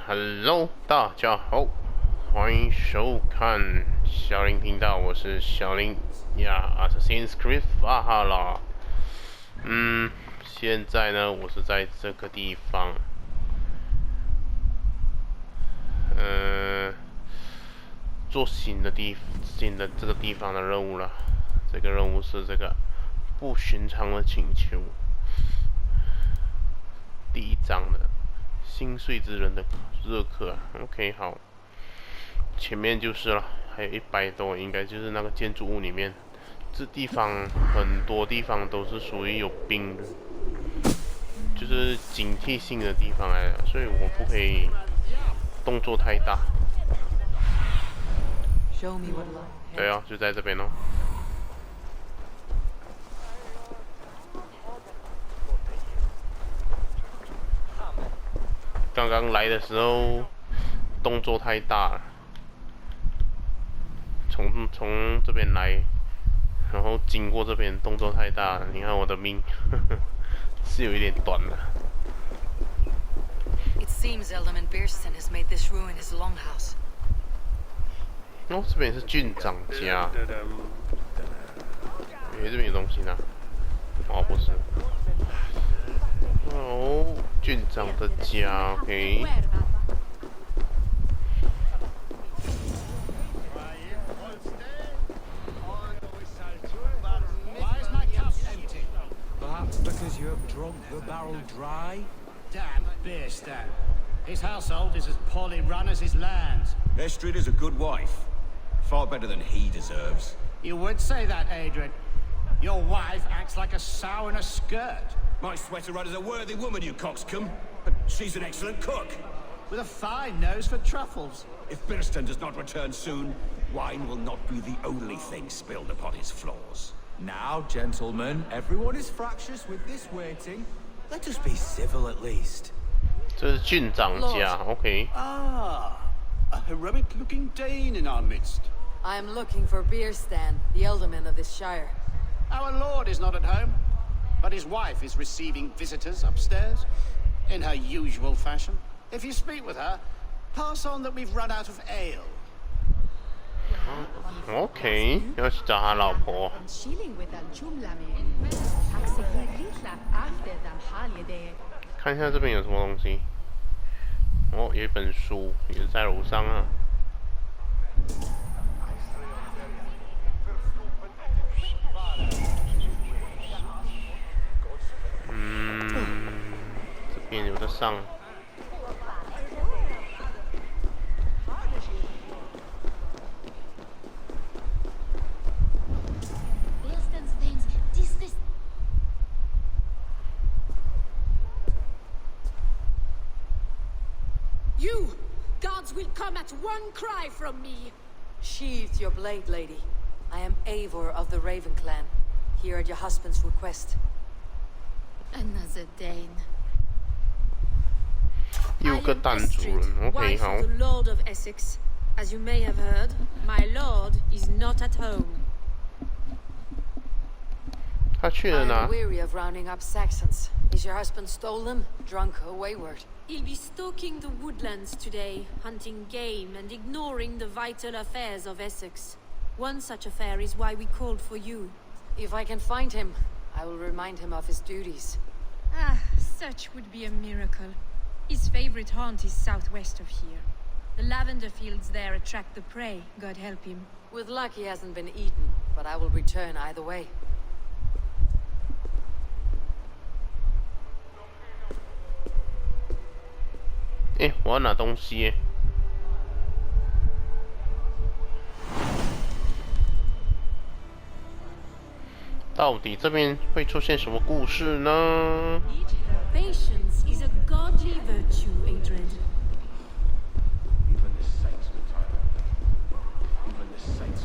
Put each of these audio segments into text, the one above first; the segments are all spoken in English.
Hello， 大家好，欢迎收看小林频道，我是小林呀。Assassin's Creed Valhalla。现在呢，我是在这个地方，做新的这个地方的任务了。这个任务是这个不寻常的请求，第一章的心碎之人的日课。OK， 好，前面就是了，还有100多，应该就是那个建筑物里面。这地方很多地方都是属于有兵的，就是警惕性的地方来的，所以我不可以动作太大。对啊，就在这边哦。刚刚来的时候动作太大了，从这边来，然后经过这边动作太大了，你看我的命是有一点短的。It seems Alderman Beerston has made this ruin his longhouse. 哦，这边是郡长家。这边有东西呢。哦，不是。哦，郡长的家 ，OK。Because you have drunk the barrel dry? Damn Beerston. His household is as poorly run as his lands. Estrid is a good wife. Far better than he deserves. You would say that, Adrian. Your wife acts like a sow in a skirt. My sweater run is a worthy woman, you coxcomb. But she's an excellent cook. With a fine nose for truffles. If Beerston does not return soon, wine will not be the only thing spilled upon his floors. Now, gentlemen, everyone is fractious with this waiting. Let us be civil at least. 这是郡长家 ，OK。Ah, a heroic-looking Dane in our midst. I am looking for Beerstan, the alderman of this shire. Our lord is not at home, but his wife is receiving visitors upstairs, in her usual fashion. If you speak with her, pass on that we've run out of ale. OK， 要去找他老婆。看一下这边有什么东西。哦，有一本书，也是在楼上啊。这边有的上。You! Gods will come at one cry from me! Sheathe your blade, lady. I am Eivor of the Raven clan, here at your husband's request. Another Dane. 又个单主人 ，OK， 好。 wife of the Lord of Essex. As you may have heard, my lord is not at home. 他去了 I 哪 am weary of rounding up Saxons. Is your husband stolen, drunk, or wayward? He'll be stalking the woodlands today, hunting game and ignoring the vital affairs of Essex. One such affair is why we called for you. If I can find him, I will remind him of his duties. Ah, such would be a miracle. His favorite haunt is southwest of here. The lavender fields there attract the prey, God help him. With luck, he hasn't been eaten, but I will return either way. 我要拿东西耶。到底这边会出现什么故事呢？ Patience is a godly virtue, Adrian. Even the saints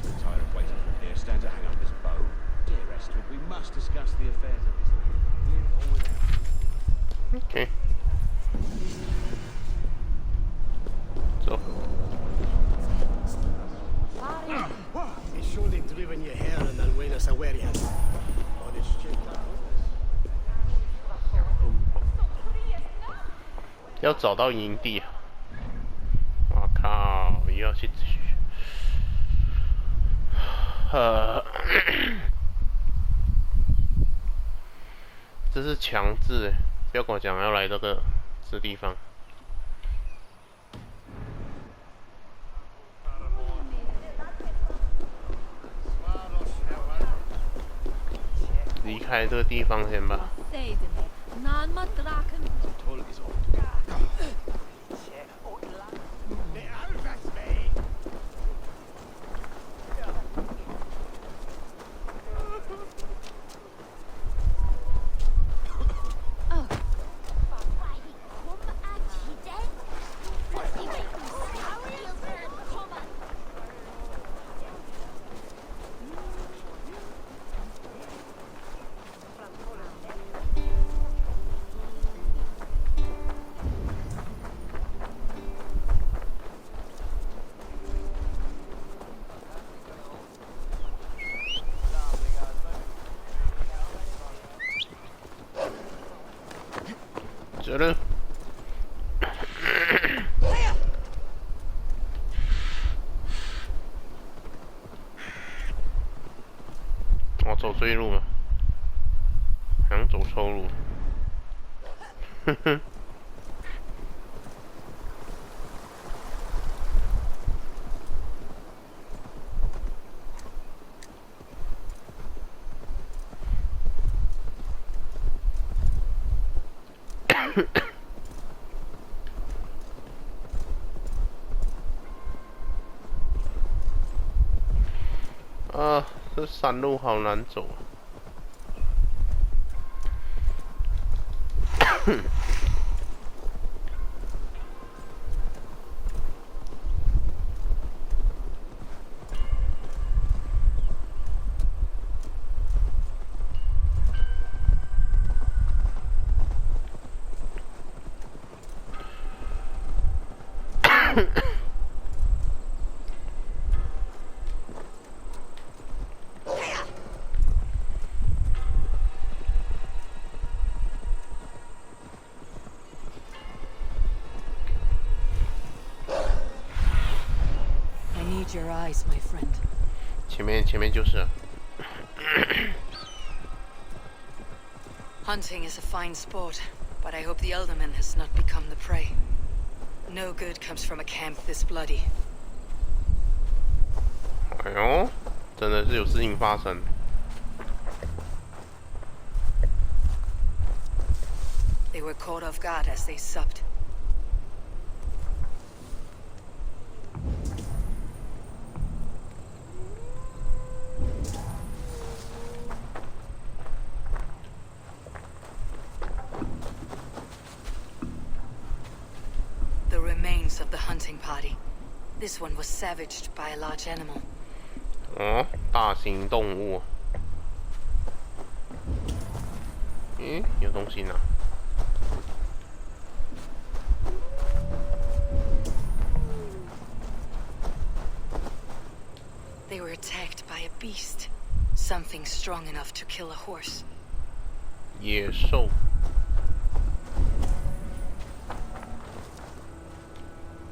were tired of waiting for Beerstan to hang up his bow. Dear Estrid, we must discuss the affairs of this. OK。走。He's surely driven your hair and then when us aware he has. On his cheek. 要找到营地。我靠，又要去。这是强制，不要跟我讲要来这地方。离开这个地方先吧。这了。我走对路了，好像走错路。哼哼。啊，这山路好难走啊！Your eyes, my friend. 前面就是了。Hunting is a fine sport, but I hope the alderman has not become the prey. No good comes from a camp this bloody. 哎呦，真的是有事情发生。They were caught off guard as they supped. Of the hunting party. This one was savaged by a large animal. 哦，大型动物。咦，有东西拿。They were attacked by a beast. Something strong enough to kill a horse. 野兽。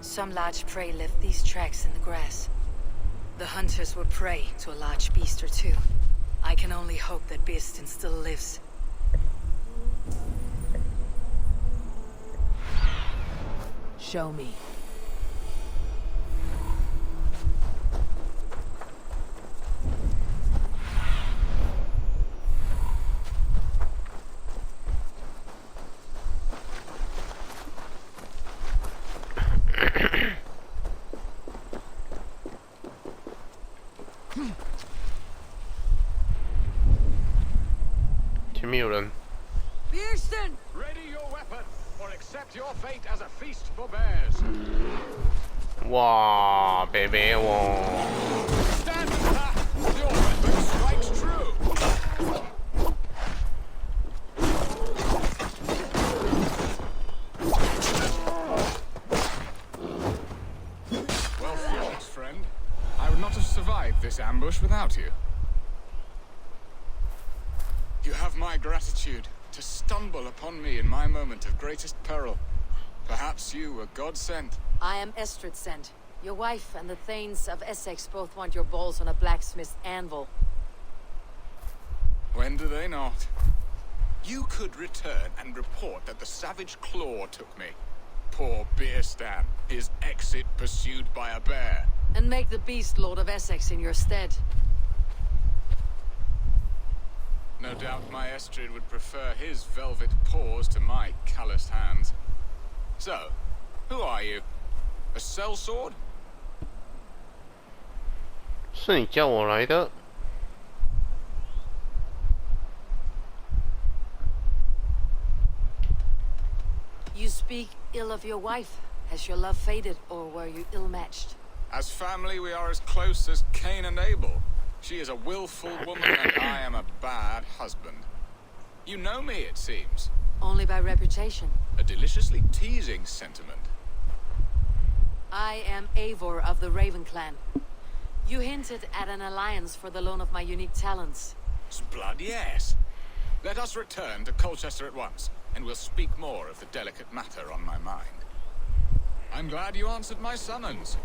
Some large prey left these tracks in the grass. The hunters were prey to a large beast or two. I can only hope that Ashton still lives. Show me. Ashton! Ready your weapon, or accept your fate as a feast for bears. 哇，北北哦。Stand back! Your weapon strikes true. Well fought, friend. I would not have survived this ambush without you. You have my gratitude to stumble upon me in my moment of greatest peril. Perhaps you were God sent. I am Estrid sent. Your wife and the Thanes of Essex both want your balls on a blacksmith's anvil. When do they not? You could return and report that the savage claw took me. Poor Beerstan, his exit pursued by a bear. And make the beast Lord of Essex in your stead. No doubt my Estrid would prefer his velvet paws to my calloused hands. So, who are you? A sellsword? 是你叫我来的。You speak ill of your wife. Has your love faded, or were you ill-matched? As family, we are as close as Cain and Abel. She is a willful woman, and I am a bad husband. You know me, it seems. Only by reputation. A deliciously teasing sentiment. I am Eivor of the Raven Clan. You hinted at an alliance for the loan of my unique talents. Blood, yes. Let us return to Colchester at once, and we'll speak more of the delicate matter on my mind. I'm glad you answered my summons.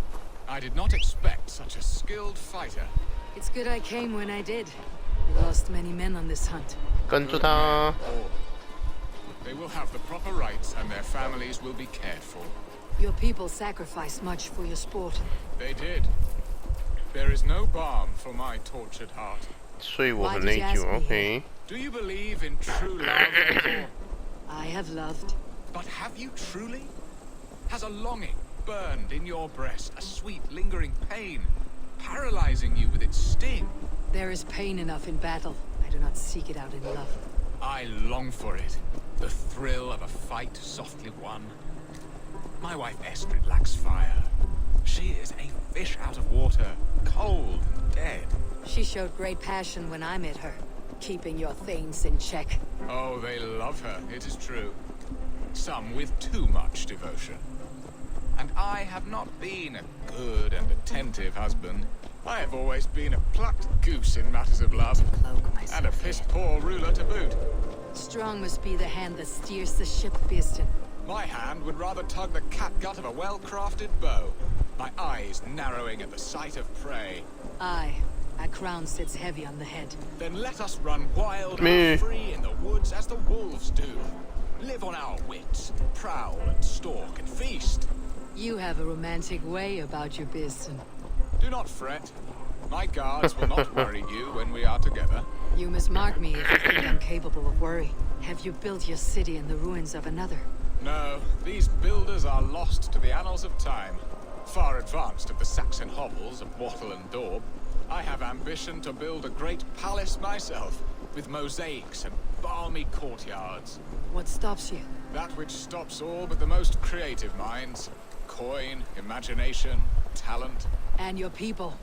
I did not expect such a skilled fighter. It's good I came when I did. We lost many men on this hunt. 跟着他。 They will have the proper rights, and their families will be cared for. Your people sacrificed much for your sport. They did. There is no balm for my tortured heart. 所以我很内疚 ，OK。 Do you believe in true love, Eivor? I have loved. But have you truly? Has a longing burned in your breast, a sweet, lingering pain, paralyzing you with its sting? There is pain enough in battle. I do not seek it out in love. I long for it. The thrill of a fight softly won. My wife Estrid lacks fire. She is a fish out of water, cold and dead. She showed great passion when I met her, keeping your Thanes in check. Oh, they love her, it is true. Some with too much devotion. And I have not been a good and attentive husband. I have always been a plucked goose in matters of love. And a piss-poor ruler to boot. Strong must be the hand that steers the ship, Beerstan. My hand would rather tug the catgut of a well-crafted bow. My eyes narrowing at the sight of prey. Aye, a crown sits heavy on the head. Then let us run wild and free in the woods as the wolves do. Live on our wits, prowl and stalk and feast. You have a romantic way about you, Beerstan. Do not fret. My guards will not worry you when we are together. You must mark me if you think I'm capable of worry. Have you built your city in the ruins of another? No, these builders are lost to the annals of time. Far advanced of the Saxon hovels of Wattle and Daub, I have ambition to build a great palace myself, with mosaics and balmy courtyards. What stops you? That which stops all but the most creative minds. Coin, imagination, talent. And your people?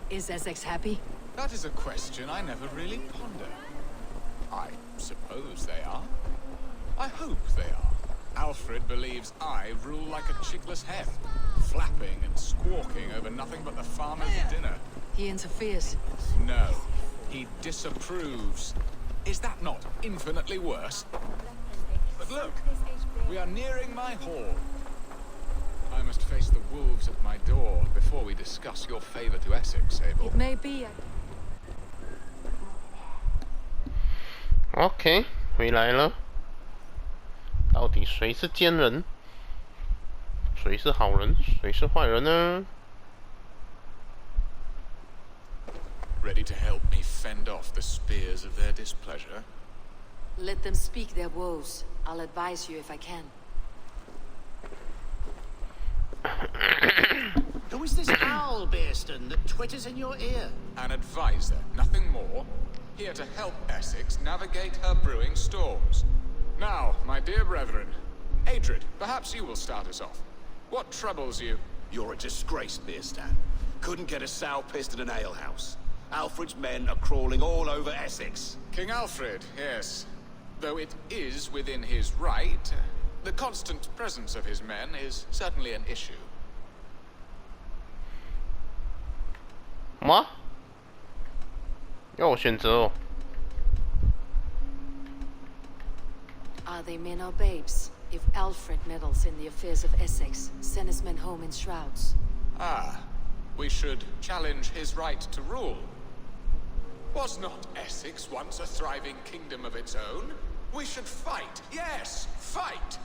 Is Essex happy? That is a question I never really ponder. I suppose they are. I hope they are. Alfred believes I rule like a chickless hen, flapping and squawking over nothing but the farmer's dinner. He interferes. No, he disapproves. Is that not infinitely worse? But look, we are nearing my hall. I must face the wolves at my door before we discuss your favor to Essex, Abel. It may be. OK， 回来了。到底谁是奸人？谁是好人？谁是坏人呢？ Ready to help me fend off the spears of their displeasure? Let them speak their woes. I'll advise you if I can. Who is this owl, Beerstan, that twitters in your ear? An advisor, nothing more. Here to help Essex navigate her brewing storms. Now, my dear brethren, Adrid, perhaps you will start us off. What troubles you? You're a disgrace, Beerstan. Couldn't get a sow pissed at an alehouse. Alfred's men are crawling all over Essex. King Alfred, yes. Though it is within his right, the constant presence of his men is certainly an issue. 吗？要我选择哦。 Are they men or babes? If Alfred meddles in the affairs of Essex, send his men home in shrouds. Ah, we should challenge his right to rule. Was not Essex once a thriving kingdom of its own? We should fight. Yes, fight!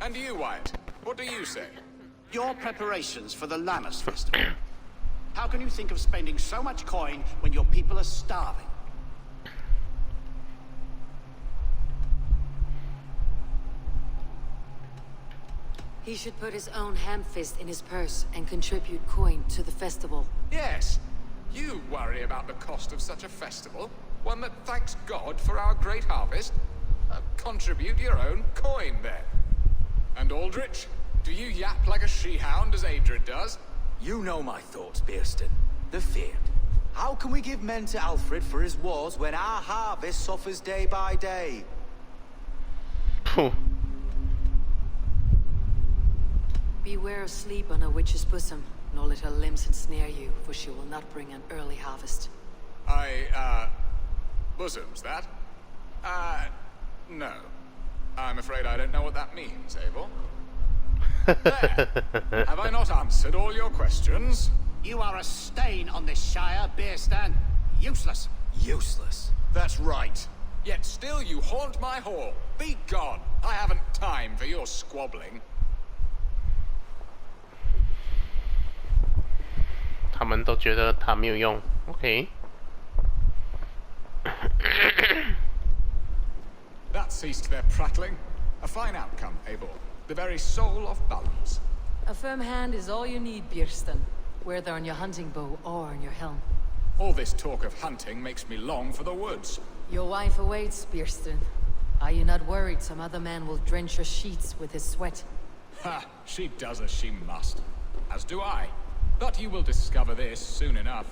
And you, Wyatt, what do you say? Your preparations for the Lammas festival. How can you think of spending so much coin when your people are starving? He should put his own ham fist in his purse and contribute coin to the festival. Yes. You worry about the cost of such a festival, one that thanks God for our great harvest. Contribute your own coin, then. And Aldrich, do you yap like a she-hound as Adrid does? You know my thoughts, Bearston. The feared. How can we give men to Alfred for his wars when our harvest suffers day by day? Beware of sleep on a witch's bosom, nor let her limbs ensnare you, for she will not bring an early harvest. Bosom's that? No. I'm afraid I don't know what that means, Abel. There! Have I not answered all your questions? You are a stain on this Shire, Bearstan. Useless. Useless. That's right. Yet still you haunt my hall. Be gone. I haven't time for your squabbling. 他们都觉得他没有用 ，OK。 That ceased their prattling. A fine outcome, Abel. The very soul of balance. A firm hand is all you need, Bearston, whether on your hunting bow or on your helm. All this talk of hunting makes me long for the woods. Your wife awaits, Bearston. Are you not worried some other man will drench your sheets with his sweat? Ha! She does as she must. As do I. But you will discover this soon enough.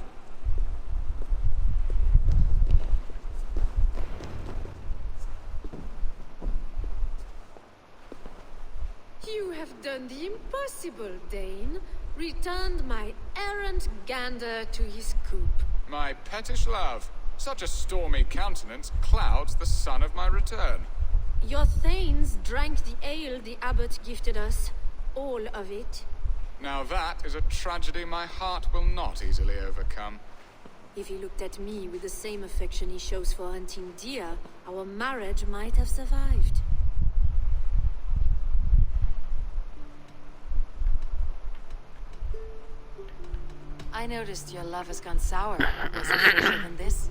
You have done the impossible, Dane. Returned my errant gander to his coop. My pettish love. Such a stormy countenance clouds the sun of my return. Your thanes drank the ale the abbot gifted us. All of it. Now that is a tragedy my heart will not easily overcome. If he looked at me with the same affection he shows for hunting deer, our marriage might have survived. I noticed your love has gone sour. Was it fresher than this?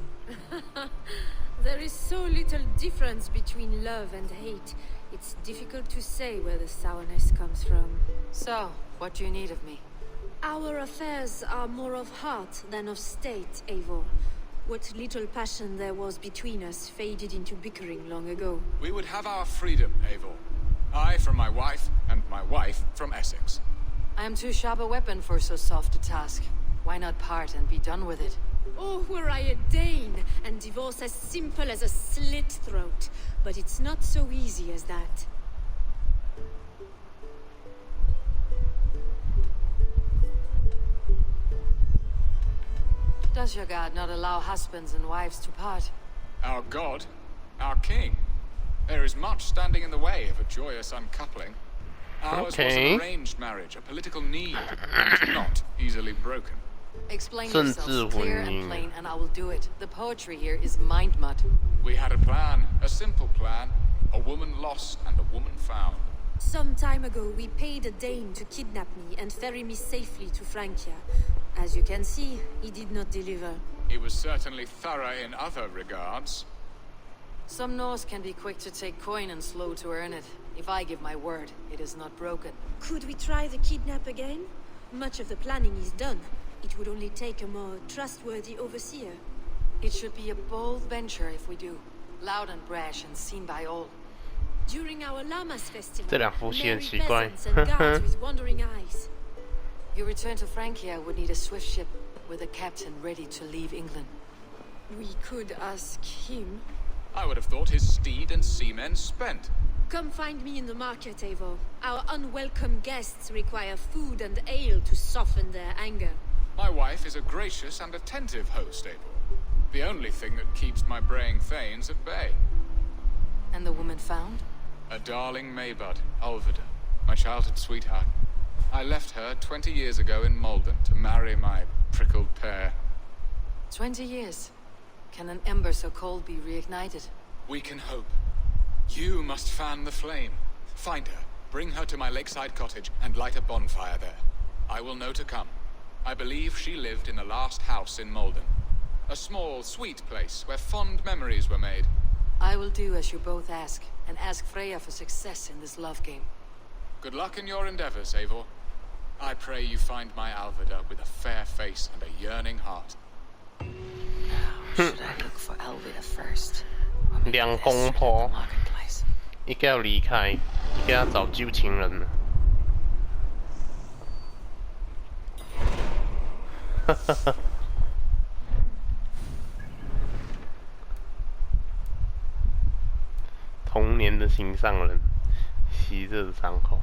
There is so little difference between love and hate. It's difficult to say where the sourness comes from. So, what do you need of me? Our affairs are more of heart than of state, Eivor. What little passion there was between us faded into bickering long ago. We would have our freedom, Eivor. I from my wife, and my wife from Essex. I am too sharp a weapon for so soft a task. Why not part and be done with it? Oh, were I a Dane, and divorce as simple as a slit throat. But it's not so easy as that. Does your god not allow husbands and wives to part? Our god, our king. There is much standing in the way of a joyous uncoupling. Ours was an arranged marriage, a political need, and not easily broken. Explain yourselves clear and plain, and I will do it. The poetry here is mind mud. We had a plan, a simple plan. A woman lost and a woman found. Some time ago, we paid a Dane to kidnap me and ferry me safely to Francia. As you can see, he did not deliver. He was certainly thorough in other regards. Some Norse can be quick to take coin and slow to earn it. If I give my word, it is not broken. Could we try the kidnap again? Much of the planning is done. It would only take a more trustworthy overseer. It should be a bold venture if we do. Loud and brash and seen by all. During our Lammas festival, 这两副戏很 merry 奇怪。 peasants and guards with wandering eyes. Your return to Francia would need a swift ship with a captain ready to leave England. We could ask him. I would have thought his steed and seamen spent. Come find me in the market, Eivor. Our unwelcome guests require food and ale to soften their anger. My wife is a gracious and attentive host, Abel. The only thing that keeps my braying thanes at bay. And the woman found? A darling Maybud, Alvida, my childhood sweetheart. I left her 20 years ago in Malden to marry my prickled pear. 20 years. Can an ember so cold be reignited? We can hope. You must fan the flame. Find her, bring her to my lakeside cottage, and light a bonfire there. I will know to come. I believe she lived in the last house in Malden. A small, sweet place where fond memories were made. I will do as you both ask, and ask Freya for success in this love game. Good luck in your endeavors, Eivor. I pray you find my Alvida with a fair face and a yearning heart. Should I look for Alvida first? 两公婆，一个要离开，一个要找旧情人了。哈哈哈。童年的心上人，昔日的伤口。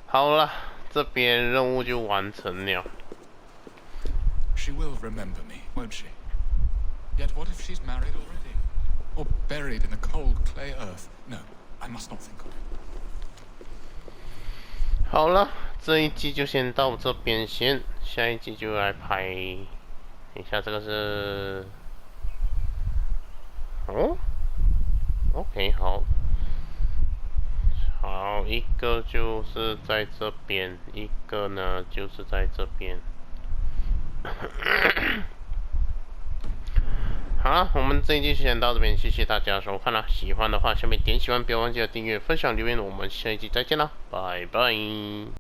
好了，这边任务就完成了。She will remember me, won't she? Yet what if she's married already? Or buried in the cold clay earth? No, I must not think of it. 好了，这一季就先到这边先，下一季就来拍。等一下，这个是哦 ，OK， 好，好，一个就是在这边，一个呢就是在这边。好了，我们这一期就先到这边，谢谢大家的收看啦！喜欢的话，下面点喜欢，不要忘记了订阅、分享、留言，我们下一期再见啦，拜拜。